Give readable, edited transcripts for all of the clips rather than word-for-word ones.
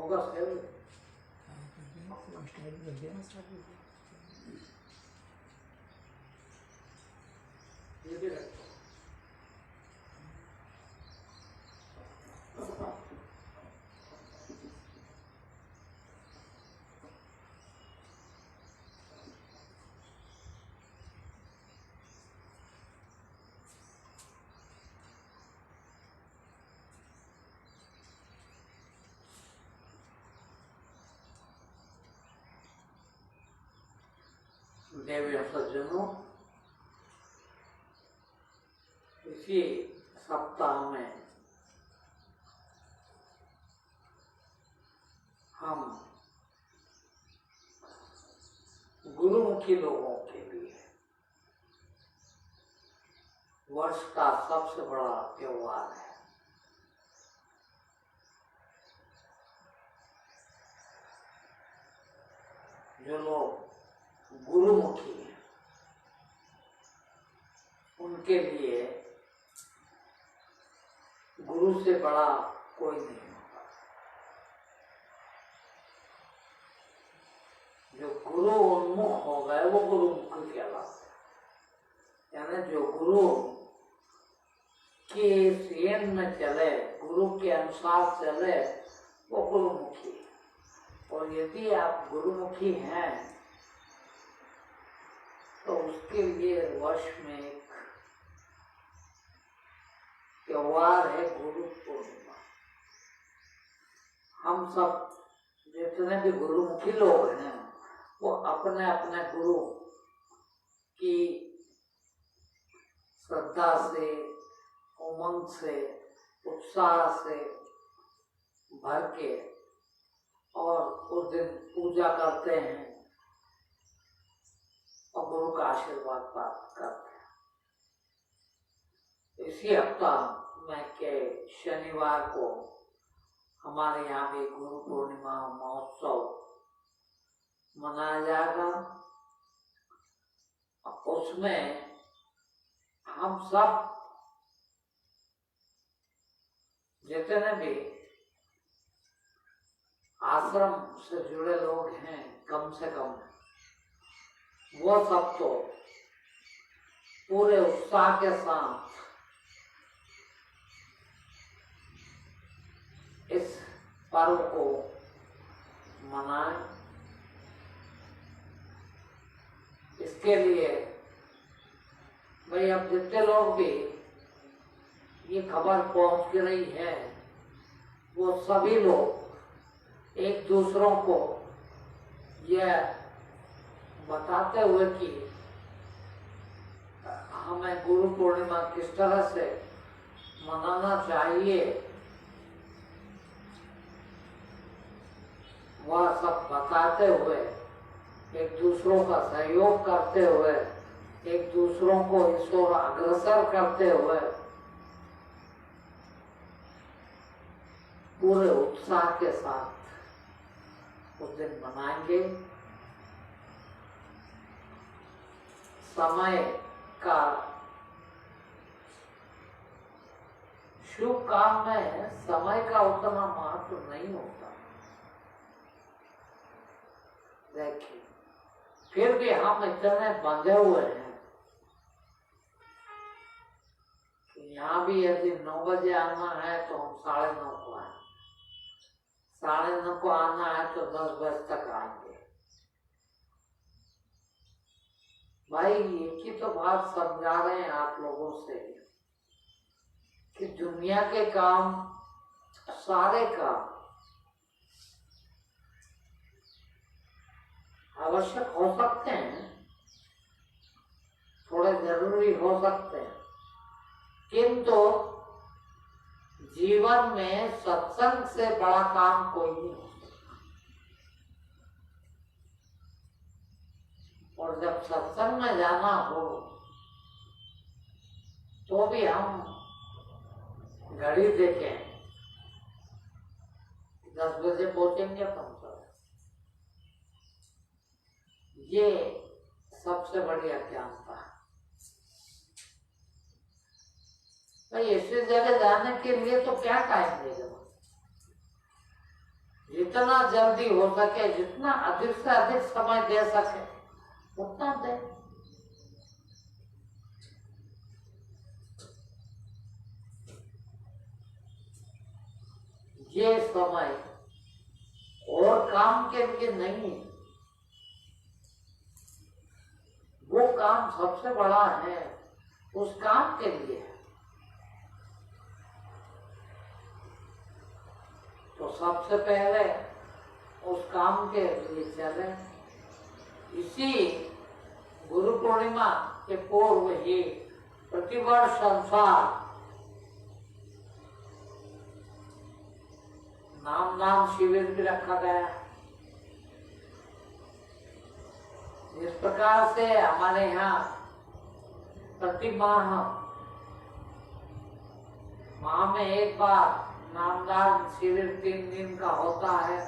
होगा सही। ये भी रखो। देवी सज्जनों, इसी सप्ताह में हम गुरुमुखी लोगों के लिए वर्ष का सबसे बड़ा त्योहार है। जो लोग गुरुमुखी हैं उनके लिए गुरु से बड़ा कोई नहीं होता। जो गुरु उन्मुख हो गए वो गुरुमुखी कहलाते हैं। यानी जो गुरु के सीएन में चले, गुरु के अनुसार चले, वो गुरुमुखी है। और यदि आप गुरुमुखी हैं तो उसके लिए वर्ष में एक त्योहार है गुरु पूर्णिमा। हम सब जितने भी गुरुमुखी लोग हैं वो अपने अपने गुरु की श्रद्धा से, उमंग से, उत्साह से भर के और उस दिन पूजा करते हैं और गुरु का आशीर्वाद प्राप्त करते हैं। इसी हफ्ता में के शनिवार को हमारे यहाँ भी गुरु पूर्णिमा महोत्सव मनाया जाएगा। उसमें हम सब जितने भी आश्रम से जुड़े लोग हैं, कम से कम वो सब तो पूरे उत्साह के साथ इस पर्व को मनाएं। इसके लिए भाई अब जितने लोग भी ये खबर पहुंच रही है वो सभी लोग एक दूसरों को यह बताते हुए कि हमें गुरु पूर्णिमा किस तरह से मनाना चाहिए, वह सब बताते हुए, एक दूसरों का सहयोग करते हुए, एक दूसरों को इस ओर अग्रसर करते हुए पूरे उत्साह के साथ उस दिन मनाएंगे। समय का शुभ काम में समय का उतना महत्व नहीं होता, देखिए फिर भी हम इतने बंधे हुए हैं कि यहाँ भी यदि 9 बजे आना है तो हम 9:30 को आए, 9:30 को आना है तो 10 बजे तक आएंगे। भाई एक ही तो बात समझा रहे हैं आप लोगों से कि दुनिया के काम, सारे काम आवश्यक हो सकते हैं, थोड़े जरूरी हो सकते हैं, किंतु जीवन में सत्संग से बड़ा काम कोई नहीं हो सकता। और जब सत्संग में जाना हो तो भी हम घड़ी देखें 10 बजे पहुंचेंगे, 15, ये सबसे बड़ी अज्ञानता है। भाई ऐसी जगह जाने के लिए तो क्या टाइम देगा? जितना जल्दी हो सके, जितना अधिक से अधिक समय दे सके उतना दे। ये समय और काम के लिए नहीं है, वो काम सबसे बड़ा है, उस काम के लिए है। तो सबसे पहले उस काम के लिए चले। इसी गुरु पूर्णिमा के पूर्व ही प्रतिवर्ष संसार नाम शिविर भी रखा गया। इस प्रकार से हमारे यहाँ प्रति माह में एक बार नामदान शिविर 3 दिन का होता है।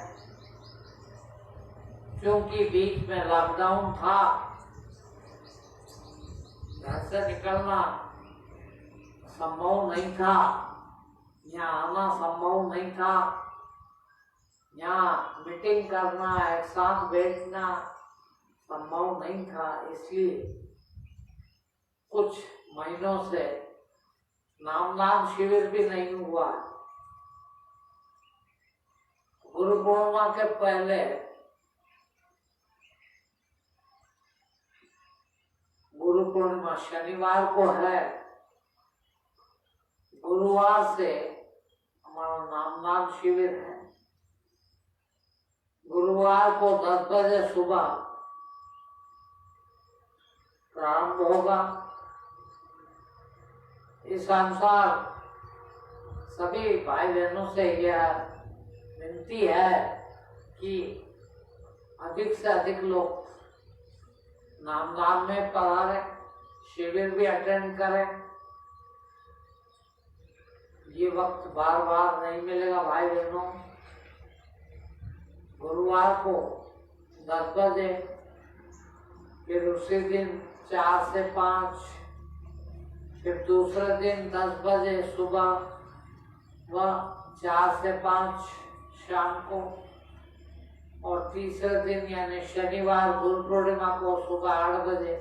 क्योंकि बीच में लॉकडाउन था, घर से निकलना संभव नहीं था, यहाँ आना संभव नहीं था, यहाँ मीटिंग करना, एक साथ बैठना संभव नहीं था। इसलिए कुछ महीनों से नामदान शिविर भी नहीं हुआ। गुरु पूर्णिमा के पहले गुरु पूर्णिमा शनिवार को है, गुरुवार से हमारा नामदान शिविर है। गुरुवार को 10 बजे सुबह प्रारंभ होगा। इस अनुसार सभी भाई बहनों से यह विनती है कि अधिक से अधिक लोग नामदान में पधारें, शिविर भी अटेंड करें। ये वक्त बार बार नहीं मिलेगा भाई बहनों। गुरुवार को 10 बजे, फिर उसी दिन 4 से 5, फिर दूसरे दिन 10 बजे सुबह व 4 से 5 शाम को, और तीसरे दिन यानी शनिवार गुरु पूर्णिमा को सुबह 8 बजे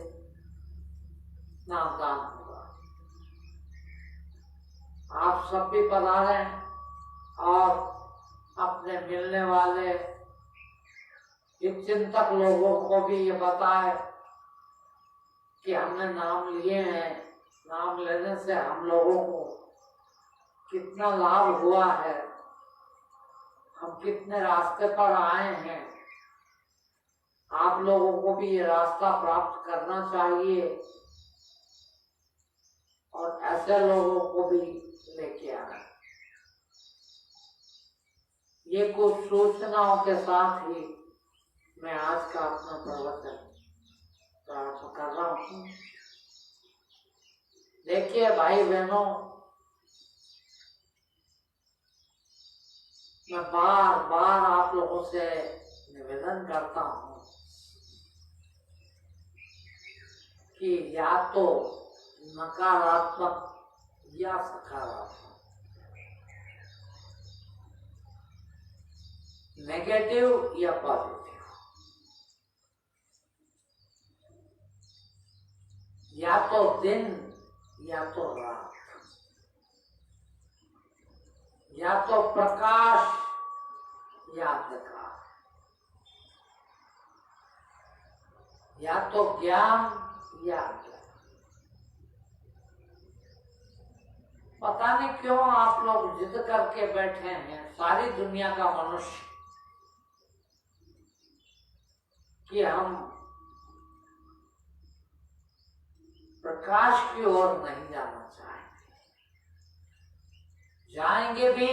नामदान होगा। आप सब भी पधारें और अपने मिलने वाले चिंतक लोगों को भी ये बताए कि हमने नाम लिए हैं, नाम लेने से हम लोगों को कितना लाभ हुआ है, हम कितने रास्ते पर आए हैं। आप लोगों को भी ये रास्ता प्राप्त करना चाहिए और ऐसे लोगों को भी लेके आना। ये कुछ सूचनाओं के साथ ही मैं आज का अपना प्रवचन प्रारंभ कर रहा हूँ। देखिए भाई बहनों, मैं बार बार आप लोगों से निवेदन करता हूँ कि या तो नकारात्मक या सकारात्मक, नेगेटिव या पॉजिटिव, या तो दिन या तो रात, या तो प्रकाश या अंधकार, या तो ज्ञान या अज्ञान। पता नहीं क्यों आप लोग जिद करके बैठे हैं, सारी दुनिया का मनुष्य, कि हम प्रकाश की ओर नहीं जाना चाहेंगे। जाएंगे भी,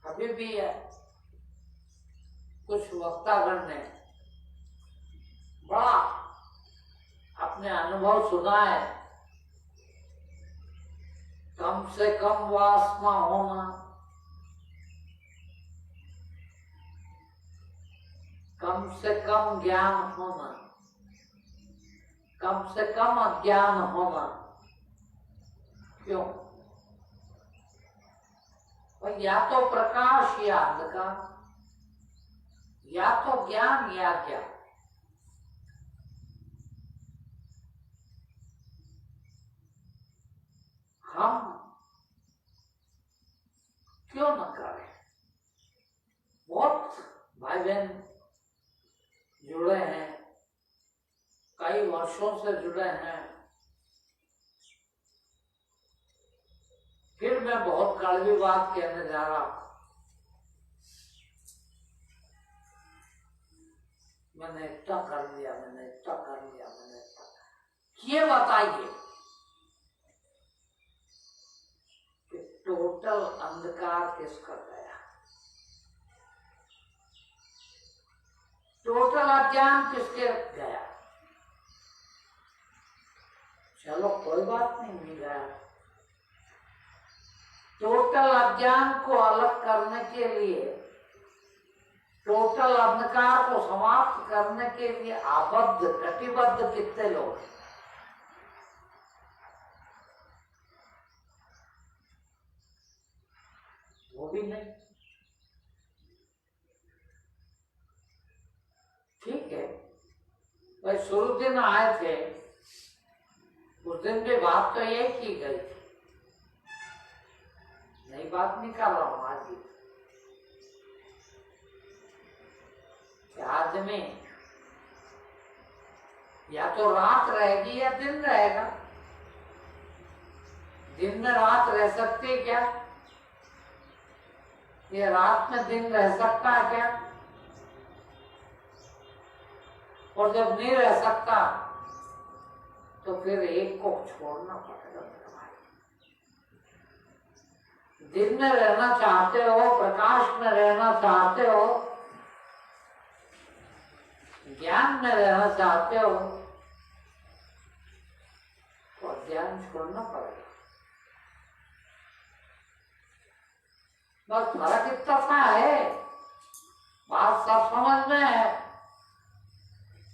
अभी भी है। कुछ वक्तागण ने बड़ा अपने अनुभव सुनाए, कम से कम वासना होना, कम से कम ज्ञान होना, कम से कम अज्ञान होना। क्यों? या तो प्रकाश या अंधकार। या तो ज्ञान या क्या। हम क्यों न करें। बहुत भाई बहन जुड़े हैं, कई वर्षों से जुड़े हैं। फिर मैं बहुत कड़वी बात कहने जा रहा हूं। मैंने इतना कर लिया, मैंने इतना कर लिया, मैंने इतना। ये बताइए कि टोटल अंधकार किसका गया, टोटल अज्ञान किसके गया। चलो कोई बात नहीं, मिल गया। टोटल अज्ञान को अलग करने के लिए, टोटल अंधकार को समाप्त करने के लिए आबद्ध कटिबद्ध कितने लोग हैं। वो भी नहीं। ठीक है भाई, शुरू दिन आए थे, उस दिन भी बात तो यही की गई थी, नई बात नहीं कर रहा हूं आज भी। आज में या तो रात रहेगी या दिन रहेगा। दिन में रात रह सकती है क्या? ये रात में दिन रह सकता है क्या? और जब नहीं रह सकता तो फिर एक को छोड़ना पड़ेगा। दिन में रहना चाहते हो, प्रकाश में रहना चाहते हो, ज्ञान में रहना चाहते हो, तो ज्ञान छोड़ना पड़ेगा। बस फर्क इतना सा है, बात सब समझ में है,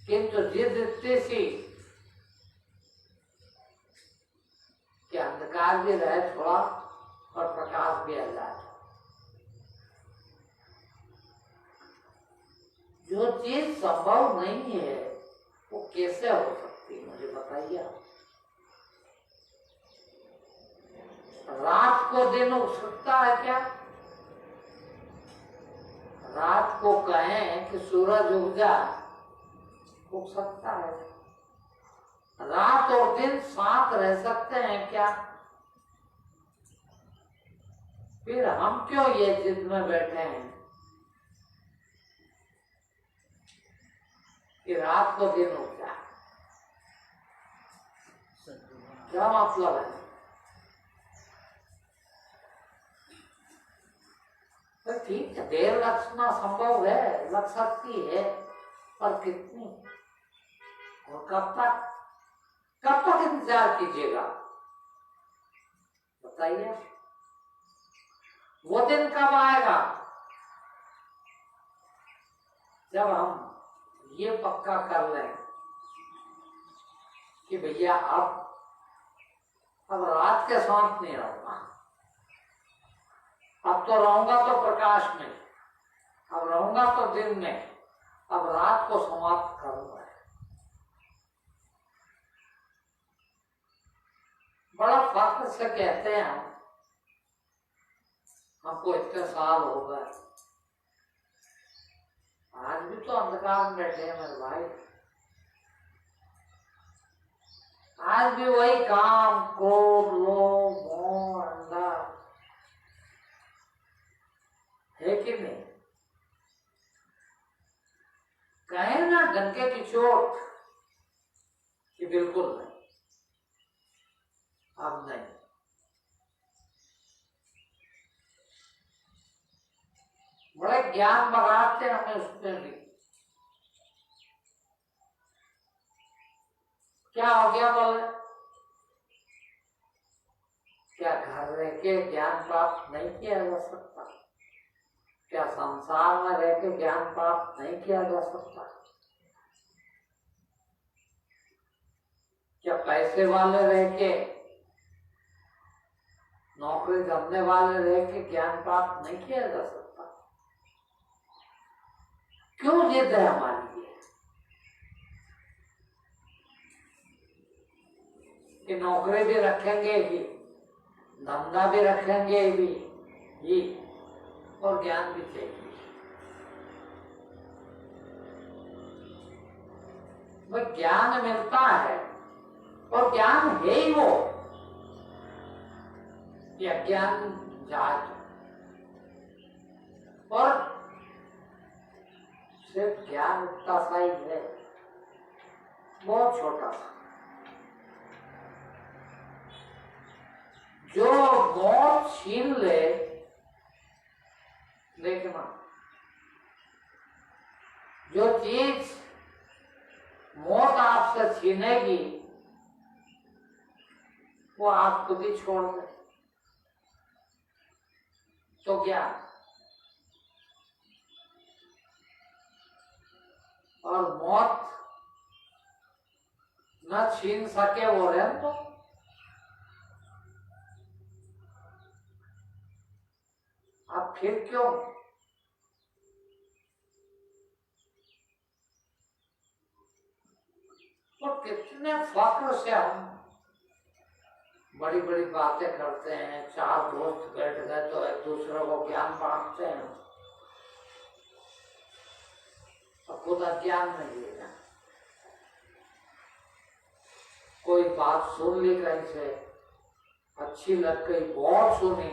किंतु जिद इतनी सी कि अंधकार भी रहे थोड़ा और प्रकाश भी आ जाए। जो चीज संभव नहीं है वो कैसे हो सकती है, मुझे बताइए। रात को दिन उग सकता है क्या? रात को कहें कि सूरज उग जा, उग सकता है। रात और दिन साथ रह सकते हैं क्या? फिर हम क्यों ये जिद में बैठे हैं कि रात को दिन उग जाए? क्या मतलब है? तो ठीक है, देर लगना संभव है, लग सकती है, पर कितनी और कब तक इंतजार कीजिएगा बताइए। वो दिन कब आएगा जब हम ये पक्का कर लें कि भैया अब रात के साथ नहीं रहूंगा, अब तो रहूंगा तो प्रकाश में, अब रहूंगा तो दिन में, अब रात को समाप्त करूंगा। बड़ा फख्र से कहते हैं हमको इतने साल हो गए, आज भी तो अंधकार में बैठे हैं मेरे भाई। आज भी वही काम, क्रोध, लोभ, मोह, अंधा है कि नहीं? कहे ना डंके की चोट कि बिल्कुल नहीं, अब नहीं। बड़े ज्ञान बगाते हमें उसमें भी। क्या हो गया बोले? क्या घर रह के ज्ञान प्राप्त नहीं किया जा सकता? क्या संसार में रह के ज्ञान प्राप्त नहीं किया जा सकता? क्या पैसे वाले रह के, नौकरी करने वाले रह के ज्ञान प्राप्त नहीं किया जा सकता? क्यों जिद है हमारी ये कि नौकरी भी रखेंगे भी, धंधा भी रखेंगे भी जी, और ज्ञान भी चाहिए। वह ज्ञान मिलता है और ज्ञान है ही वो, ये अज्ञान जात और सिर्फ ज्ञान उतना सा ही है, बहुत छोटा सा। जो मौत छीन ले, देखना जो चीज मौत आपसे छीनेगी वो आप खुद ही छोड़ दे, तो क्या? और मौत न छीन सके वो रहने तो अब फिर क्यों? तो कितने फक्र से हम बड़ी बड़ी बातें करते हैं, चार दोस्त बैठ गए तो एक दूसरे को ज्ञान बांटते हैं, तो खुद अज्ञान में लेना। कोई बात सुन ली कहीं से, अच्छी लग गई, बहुत सुनी,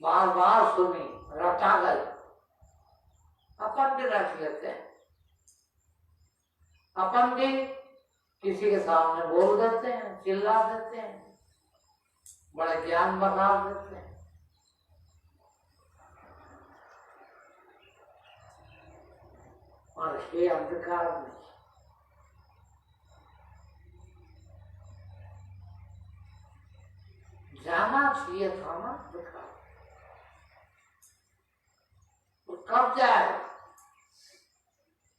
बार बार सुनी, रटा गई, अपन भी रट लेते हैं, अपन भी किसी के सामने बोल देते हैं, चिल्ला देते हैं, बड़े ज्ञान बना देते हैं। और ये अंधकार में जाना चाहिए था ना अंधकार, तो कब जाए?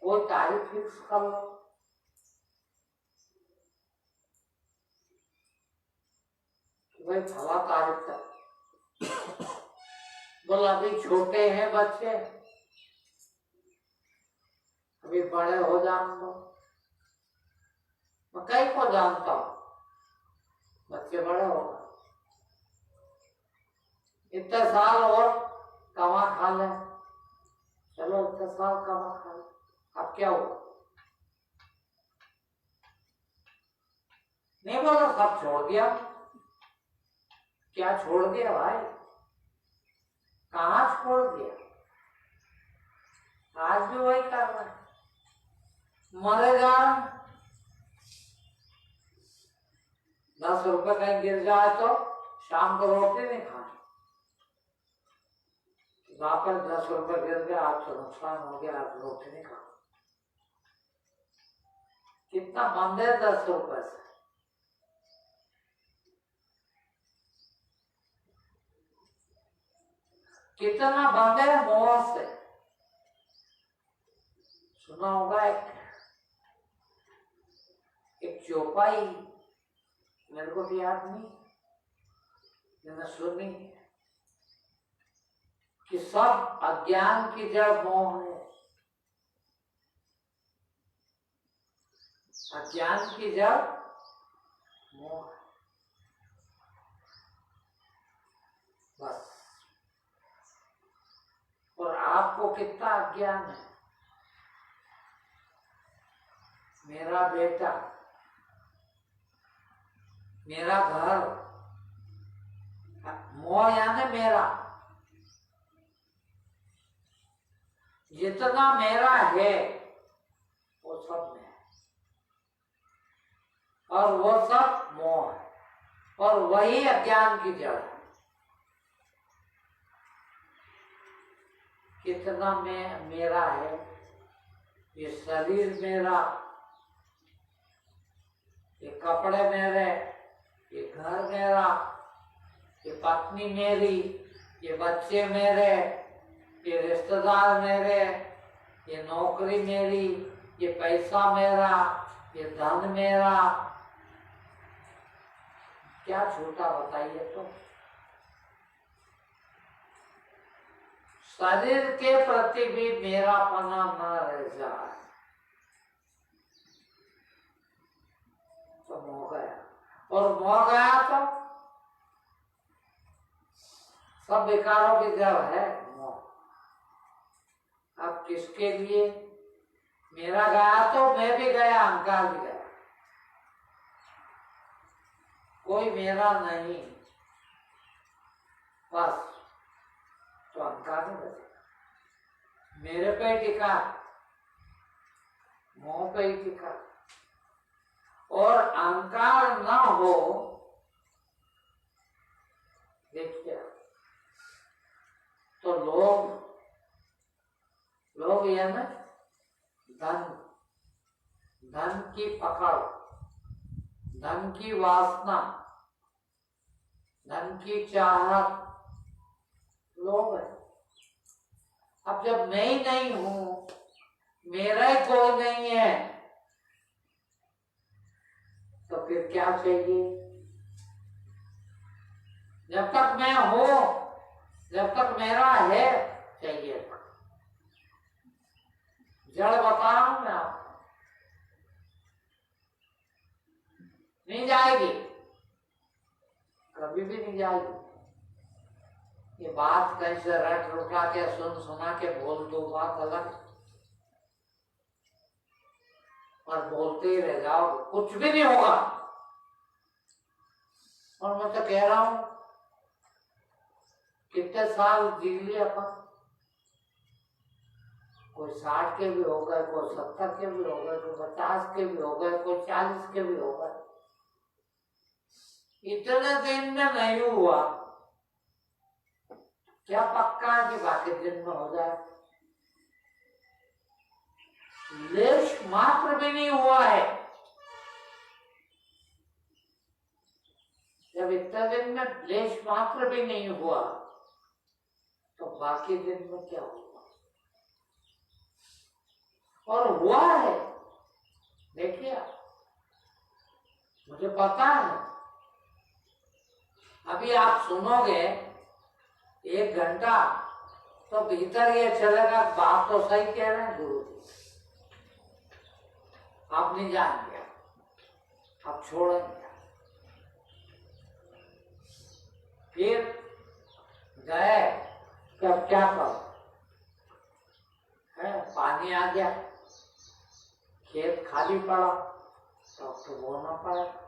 कोई तारीख फिक्स कर लो, भाई फला तारीख तक। बोला अभी छोटे हैं बच्चे, अभी बड़े हो जान दो। मैं कई को जानता हूं, बच्चे बड़े हो गए, इतने साल और कमा खा ले, चलो इतने साल कमा खा ले, अब क्या हुआ? नहीं बोला सब छोड़ दिया। क्या छोड़ दिया भाई? कहाँ छोड़ दिया? आज भी वही कर रहा है, मरेगा। 10 रुपए कहीं गिर जाए तो शाम को रोटी नहीं खानी, वापस 10 रुपए गिर गया, आज तो नुकसान हो गया, आज रोटी नहीं खा। कितना बंद है 10 रुपए से? कितना बंद है मोह से? सुना होगा एक चौपाई, मेरे को भी याद नहीं, मैंने सुनी कि सब अज्ञान की जड़ मोह है, अज्ञान की जड़ मोह है, बस। और आपको कितना अज्ञान है? मेरा बेटा, मेरा घर, मोह यानी मेरा, जितना मेरा है वो सब में है, और वो सब मोह है, और वही अज्ञान की जड़ है। कितना मेरा है? ये शरीर मेरा, ये कपड़े मेरे, ये घर मेरा, ये पत्नी मेरी, ये बच्चे मेरे, ये रिश्तेदार मेरे, ये नौकरी मेरी, ये पैसा मेरा, ये धन मेरा। क्या छोटा बताइए तो? शरीर के प्रति भी मेरापना न रह जाए तो मोह गया, और मोह गया तो सब विकारों की जड़ है मोह। अब किसके लिए? मेरा गया तो मैं भी गया, अहंकार भी गया, कोई मेरा नहीं, बस तो अहंकार नहीं बचेगा। मेरे पे टिका, मोह पे ही टिका, और अहंकार ना हो, देखिए तो लोग ये ना धन की पकड़, धन की वासना, धन की चाहत लोग है। अब जब मैं ही नहीं हूं, मेरा ही कोई नहीं है, तो फिर क्या चाहिए? जब तक मैं हूं, जब तक मेरा है, चाहिए। जड़ बताऊं मैं आपको, नहीं जाएगी, कभी भी नहीं जाएगी। ये बात कैसे रट रुका के सुना के बोल दो, बात अलग, और बोलते ही रह जाओ, कुछ भी नहीं होगा। और मैं तो कह रहा हूं, कितने साल जी लिए अपन, कोई 60 के भी हो गए, कोई 70 के भी हो गए, कोई 50 के भी हो गए, कोई 40 के भी हो गए। इतने दिन में नहीं हुआ, क्या पक्का है कि बाकी दिन में हो जाए? लेश मात्र भी नहीं हुआ है। जब इतने दिन में लेश मात्र भी नहीं हुआ, तो बाकी दिन में क्या होगा? और हुआ है, देखिए मुझे पता है। अभी आप सुनोगे 1 घंटा, तो भीतर ये चलेगा, बात तो सही कह रहे हैं गुरु जी, आप नहीं जानेंगे, आप छोड़ेंगे। फिर गए, तब क्या करो? पानी आ गया, खेत खाली पड़ा, तो बोना पड़ेगा।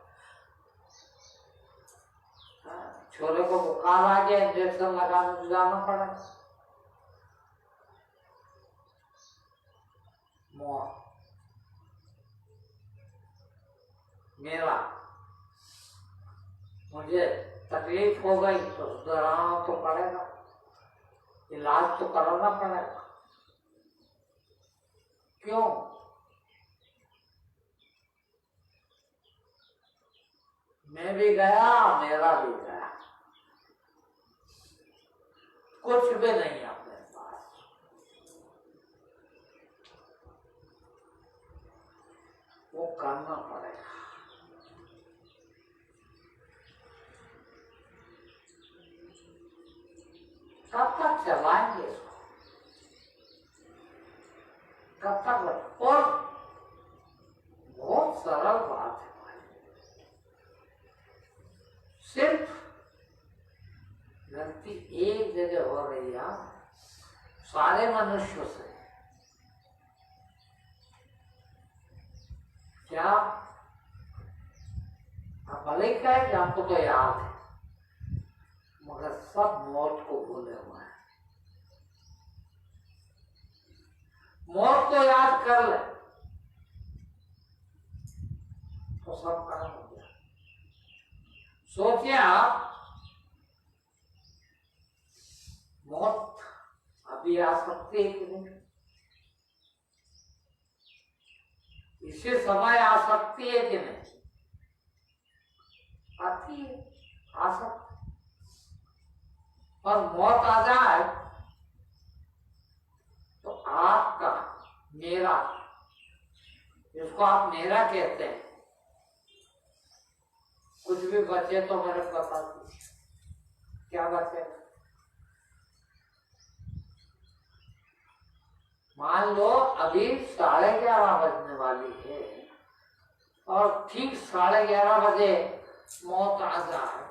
छोरे को बुखार आ गया, इंजेक्शन लगाने जाना पड़ेगा। मोह मेरा, मुझे तकलीफ हो गई तो सुधराना तो पड़ेगा, इलाज तो कराना पड़ेगा। क्यों? मैं भी गया, मेरा भी गया, कुछ भी नहीं अपने पास। वो करना पड़ेगा। कब तक चलाएंगे इसको? कब तक? और बहुत सरल बात है भाई, सिर्फ गलती एक जगह हो रही है, सारे मनुष्यों से। क्या? भले ही कहे कि हमको तो याद है, मगर सब मौत को भूले हुए हैं। मौत को याद कर ले तो सब काम हो गया। सोचिए आप, मौत अभी आ सकती है कि नहीं? इसी समय आ सकती है कि नहीं? आती है, आ सकती। और मौत आ जाए तो आपका, मेरा, जिसको आप मेरा कहते हैं, कुछ भी बचे तो मेरे को बता दीजिए, क्या बचेगा? मान लो अभी 11:30 बजने वाली है और ठीक 11:30 बजे मौत आ जाए,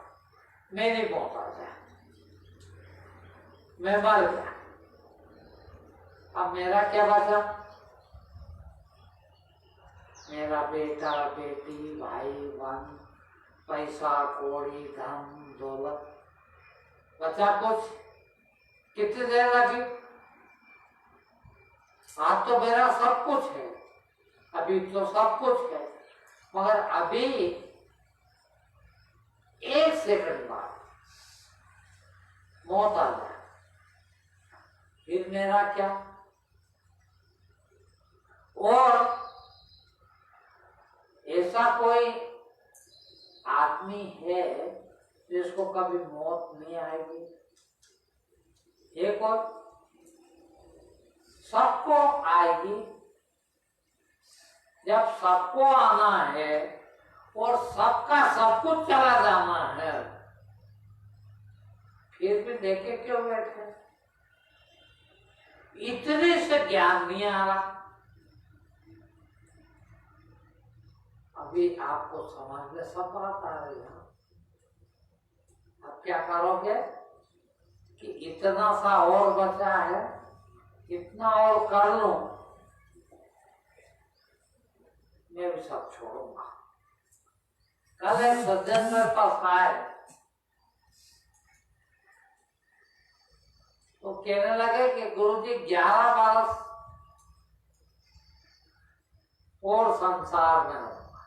मेरी मौत आ जाए, मैं मर गया, अब मेरा क्या बचा? मेरा बेटा बेटी भाई बहन पैसा कौड़ी धन दौलत बचा कुछ? कितनी देर लगी? आज तो मेरा सब कुछ है, अभी तो सब कुछ है, मगर अभी 1 सेकंड बाद मौत आ जाए, फिर मेरा क्या? और ऐसा कोई आदमी है जिसको कभी मौत नहीं आएगी? ये कोई? सबको आएगी। जब सबको आना है और सबका सब कुछ चला जाना है, फिर भी देखे क्यों बैठे? इतने से ज्ञान नहीं आ रहा। अभी आपको समझ में सब बात आ रही है। अब क्या करोगे कि इतना सा और बचा है, इतना और कर लो, मैं भी सब छोड़ूंगा। कल एक सज्जन मेरे पास आए तो कहने लगे कि गुरुजी 11 बरस और संसार में रहूंगा।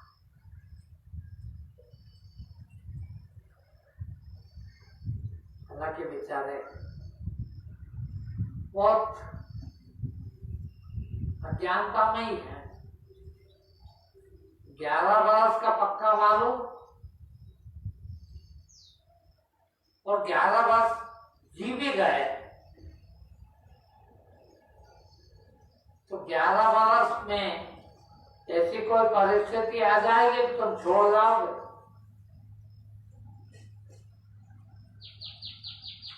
हालांकि बेचारे बहुत अज्ञानता में ही है। 11 बरस का पक्का मालूम और 11 बरस जी भी गए तो 11 बरस में ऐसी कोई परिस्थिति आ जाएगी कि तुम छोड़ जाओगे।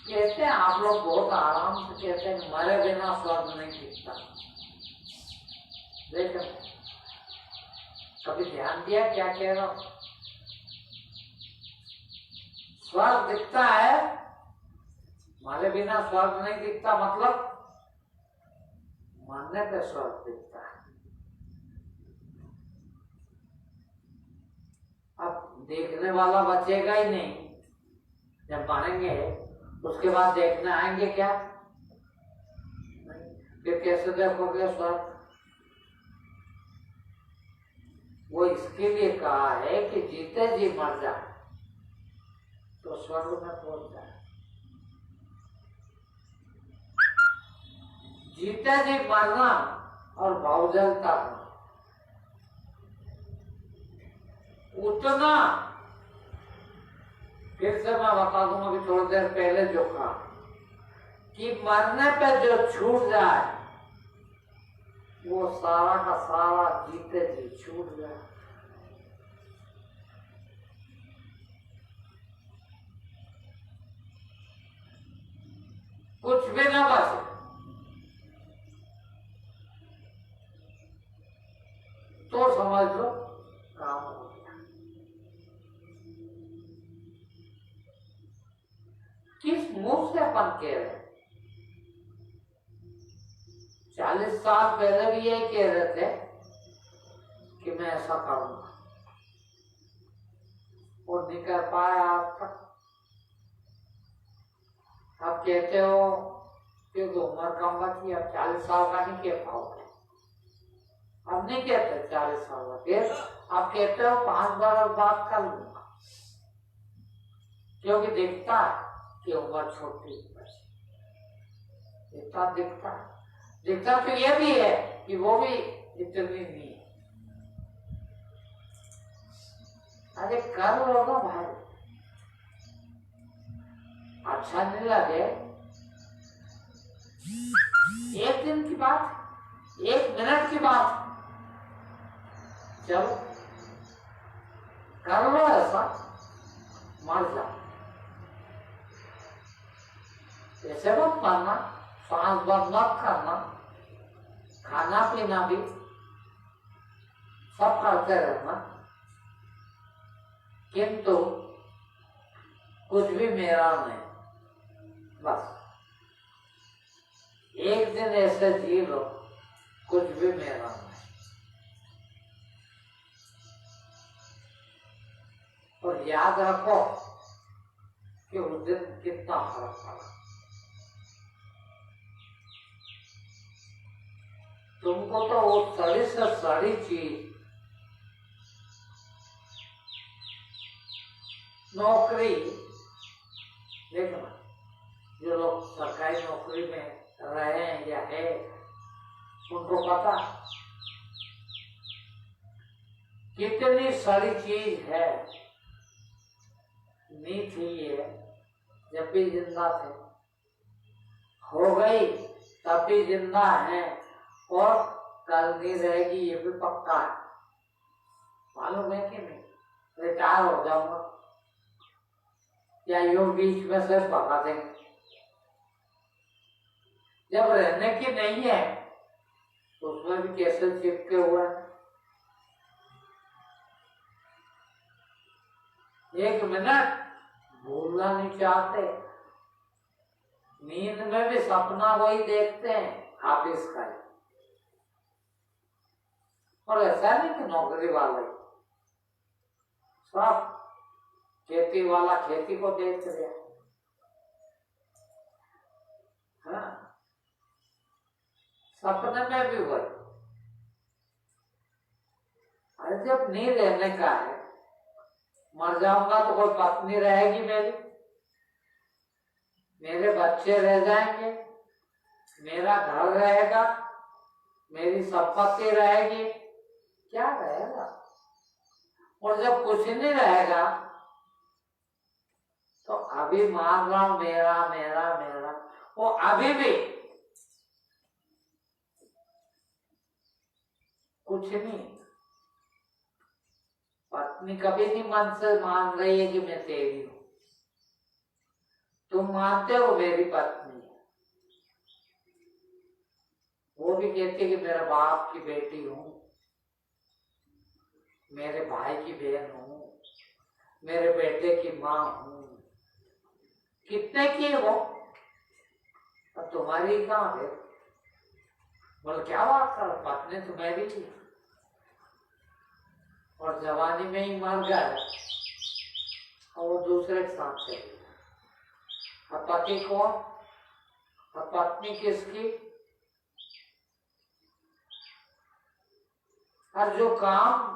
कहते हैं आप लोग बहुत आराम से कहते हैं मरे बिना स्वर्ग नहीं दिखता, लेकिन कभी ध्यान दिया क्या कह रहा हूं? स्वर्ग दिखता है, मरे बिना स्वर्ग नहीं दिखता, मतलब मरने पे स्वर्ग दिखता है। अब देखने वाला बचेगा ही नहीं, जब मरेंगे उसके बाद देखने आएंगे क्या? फिर कैसे देखोगे स्वर्ग? वो इसके लिए कहा है कि जीते जी मर जाए तो स्वर्ग में पहुंच जाए। जीते जी मरना और भवजल करना उतना, फिर से मैं बता दूंगा कि थोड़ी देर पहले जो कहा कि मरने पे जो छूट जाए वो सारा का सारा जीते जी छूट जाए। कुछ भी ना बचे। तो समझ लो काम हो गया। किस मुंह से अपन कह रहे? 40 साल पहले भी यही कह रहे थे कि मैं ऐसा करूंगा और नहीं कर पाया आज तक। अब कहते हो कि उम्र कम बची, अब 40 साल का नहीं कह पाओगे। अब नहीं कहते 40 साल का, फिर आप कहते हो 5 बरस बात कर लूंगा, क्योंकि दिखता है कि उम्र छोटी बची, इतना दिखता है। दिखता तो ये भी है कि वो भी इतनी नहीं है। अरे कर लो ना भाई, अच्छा नहीं लगे? 1 दिन की बात, 1 मिनट की बात, चलो कर लो ऐसा, मर जाओ। ऐसे मत मानना, सांस बंद मत करना, खाना पीना भी सब करते रहना, किंतु कुछ भी मेरा नहीं। बस एक दिन ऐसे जी लो, कुछ भी मेरा नहीं। और याद रखो कि उस दिन कितना फर्क पड़ा। तुमको तो वो सड़ी से सड़ी चीज, नौकरी, देखना जो लोग सरकारी नौकरी में रहे हैं या है, उनको पता कितनी सारी चीज है। नहीं थी ये जब भी जिंदा थे, हो गई तब भी जिंदा है, और कल नहीं रहेगी ये भी पक्का है। मालूम है कि नहीं? रिटायर हो जाऊंगा या यूं बीच में से भगा देंगे। जब रहने की नहीं है तो उसमें भी कैसे चिपके हुए हैं। एक मिनट भूलना नहीं चाहते, नींद में भी सपना वही देखते हैं, ऑफिस का। और ऐसा नहीं कि नौकरी वाले, सब खेती वाला खेती को देख रहे हैं। हाँ, सपने में भी वही। अरे जब नहीं रहने का है, मर जाऊंगा तो कोई पत्नी रहेगी मेरी, मेरे बच्चे रह जाएंगे, मेरा घर रहेगा, मेरी संपत्ति रहेगी, क्या रहेगा? और जब कुछ नहीं रहेगा तो अभी मान रहा हूं मेरा मेरा मेरा, वो अभी भी कुछ नहीं। पत्नी कभी नहीं मन से मान रही है कि मैं तेरी हूं, तुम मानते हो मेरी पत्नी है। वो भी कहती कि मेरे बाप की बेटी हूं, मेरे भाई की बहन हूं, मेरे बेटे की माँ हूं। कितने की वो, अब तुम्हारी कहां है? बोल क्या बात कर, पत्नी तो मेरी थी और जवानी में ही मर गए और वो दूसरे के साथ चले गए। अब पति कौन? अब पत्नी किसकी? और जो काम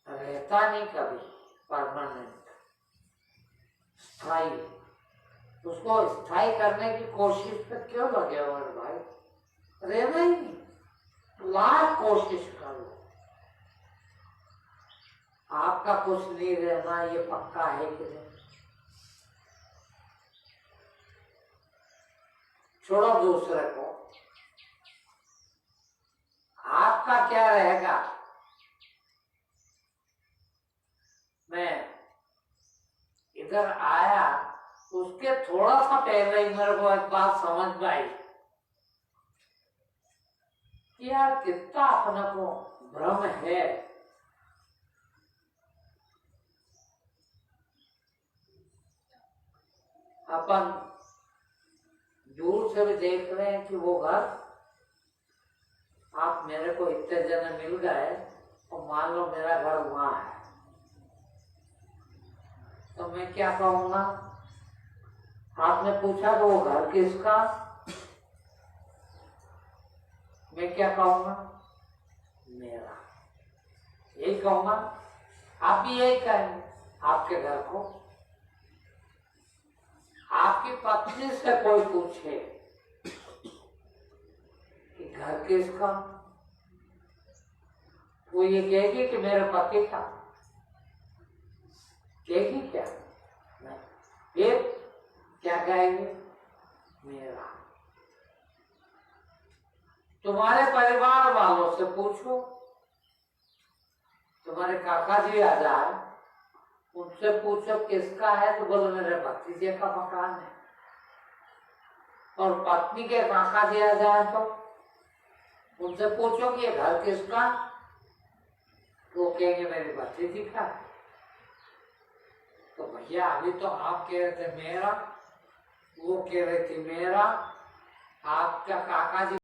रहता नहीं कभी परमानेंट, स्थायी, उसको स्थायी करने की कोशिश पे क्यों लगे हो भाई? रहना ही नहीं, लाख कोशिश कर लो, आपका कुछ नहीं रहना ये पक्का है कि नहीं? छोड़ो दूसरे को, आपका क्या रहेगा? मैं इधर आया उसके थोड़ा सा पहले ही मेरे को एक बात समझ में आई कि यार कितना अपने को भ्रम है। अपन दूर से भी देख रहे हैं कि वो घर, आप मेरे को इतने जने मिल गए और मान लो मेरा घर वहां है, तो मैं क्या कहूंगा? आपने पूछा कि वो घर किसका, मैं क्या कहूंगा? मेरा। यही कहूंगा, आप भी यही कहेंगे आपके घर को। आपकी पत्नी से कोई पूछे कि घर किसका, वो ये कहेगी कि मेरे पति का, कहेगी क्या? नहीं, फिर क्या कहेंगे? मेरा। तुम्हारे परिवार वालों से पूछो, तुम्हारे काका जी आ जाए, उनसे पूछो किसका है, तो बोलो मेरे भतीजे का मकान है। और पत्नी के काका दिया जाए तो उनसे पूछो कि ये घर किसका, तो वो कहेंगे मेरी भतीजी का। तो भैया अभी तो आप कह रहे थे मेरा, वो कह रही थी मेरा, आपका काका जी